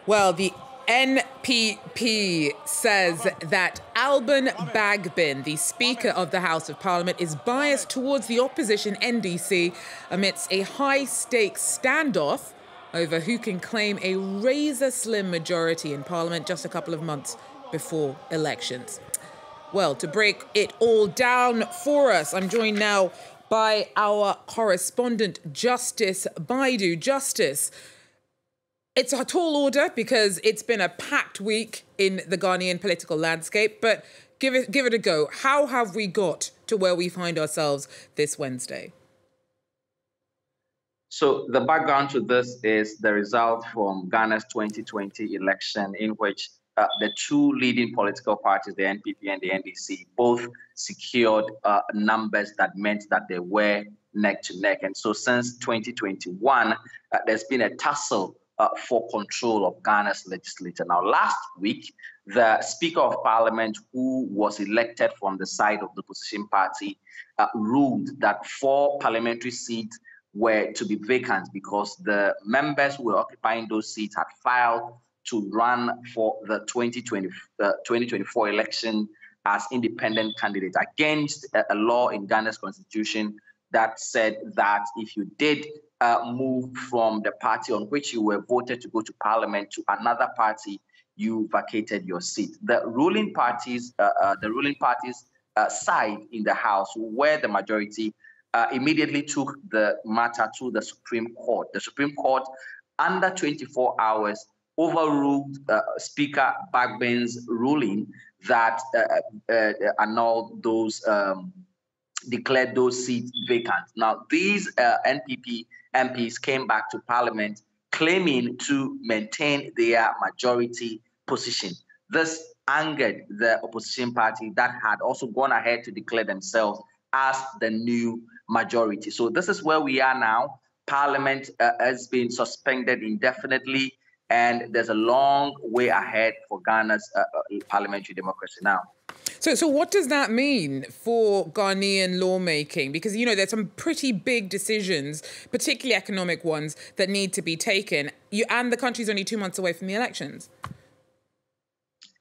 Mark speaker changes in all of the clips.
Speaker 1: Well, the NPP says that Alban Bagbin, the Speaker of the House of Parliament, is biased towards the opposition NDC amidst a high-stakes standoff over who can claim a razor-slim majority in Parliament just a couple of months before elections. Well, to break it all down for us, I'm joined now by our correspondent, Justice Baidoo. Justice, it's a tall order because it's been a packed week in the Ghanaian political landscape, but give it a go. How have we got to where we find ourselves this Wednesday?
Speaker 2: So the background to this is the result from Ghana's 2020 election, in which the two leading political parties, the NPP and the NDC, both secured numbers that meant that they were neck to neck. And so since 2021, there's been a tussle for control of Ghana's legislature. Now, last week, the Speaker of Parliament, who was elected from the side of the opposition party, ruled that 4 parliamentary seats were to be vacant because the members who were occupying those seats had filed to run for the 2024 election as independent candidates against a law in Ghana's constitution that said that if you did move from the party on which you were voted to go to parliament to another party, you vacated your seat. The ruling parties side in the House, who were the majority, immediately took the matter to the Supreme Court. The Supreme Court, under 24 hours, overruled Speaker Bagbin's ruling that annulled those, declared those seats vacant. Now, these NPP MPs came back to Parliament claiming to maintain their majority position. This angered the opposition party that had also gone ahead to declare themselves as the new majority. So this is where we are now. Parliament has been suspended indefinitely, and there's a long way ahead for Ghana's parliamentary democracy now.
Speaker 1: So what does that mean for Ghanaian lawmaking? Because, you know, there's some pretty big decisions, particularly economic ones, that need to be taken. And the country's only 2 months away from the elections.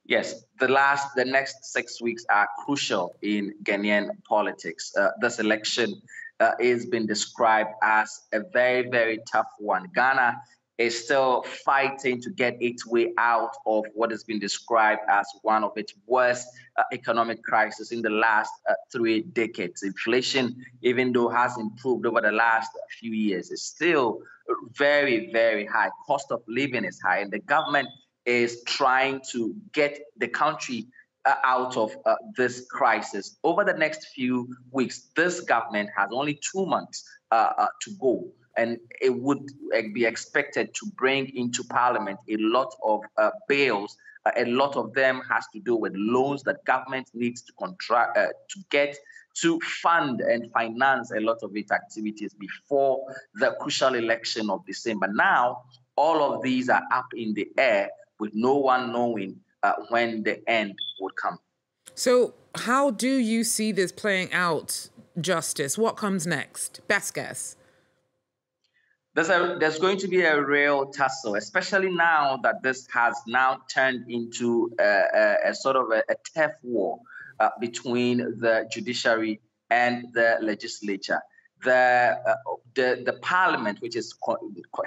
Speaker 2: Yes, the next 6 weeks are crucial in Ghanaian politics. This election has been described as a very, very tough one. Ghana is still fighting to get its way out of what has been described as one of its worst economic crises in the last 3 decades. Inflation, even though has improved over the last few years, is still very, very high. Cost of living is high, and the government is trying to get the country out of this crisis. Over the next few weeks, this government has only 2 months to go, and it would be expected to bring into Parliament a lot of bills. A lot of them has to do with loans that government needs to to get to fund and finance a lot of its activities before the crucial election of December. Now, all of these are up in the air, with no one knowing when the end would come.
Speaker 1: So how do you see this playing out, Justice? What comes next? Best guess.
Speaker 2: There's going to be a real tussle, especially now that this has now turned into a sort of a turf war between the judiciary and the legislature. The parliament, which is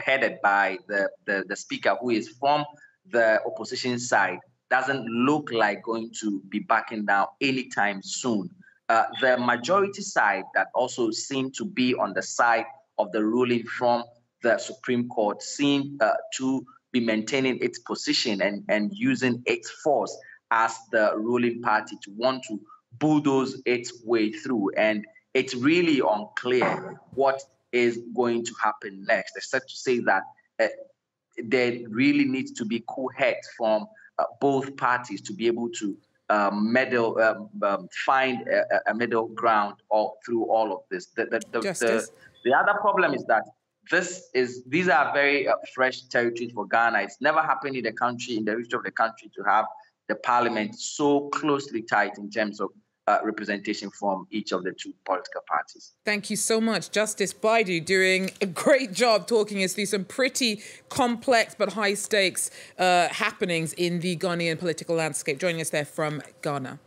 Speaker 2: headed by the speaker, who is from the opposition side, doesn't look like going to be backing down anytime soon. The majority side, that also seemed to be on the side of the ruling from the Supreme Court, seemed to be maintaining its position and using its force as the ruling party to want to bulldoze its way through. And it's really unclear what is going to happen next, except to say that there really needs to be cool heads from both parties to be able to find a middle ground through all of this. The other problem is that these are very fresh territories for Ghana. It's never happened in the country, in the history of the country, to have the parliament so closely tied in terms of representation from each of the two political parties.
Speaker 1: Thank you so much. Justice Baidoo doing a great job talking us through some pretty complex but high-stakes happenings in the Ghanaian political landscape. Joining us there from Ghana.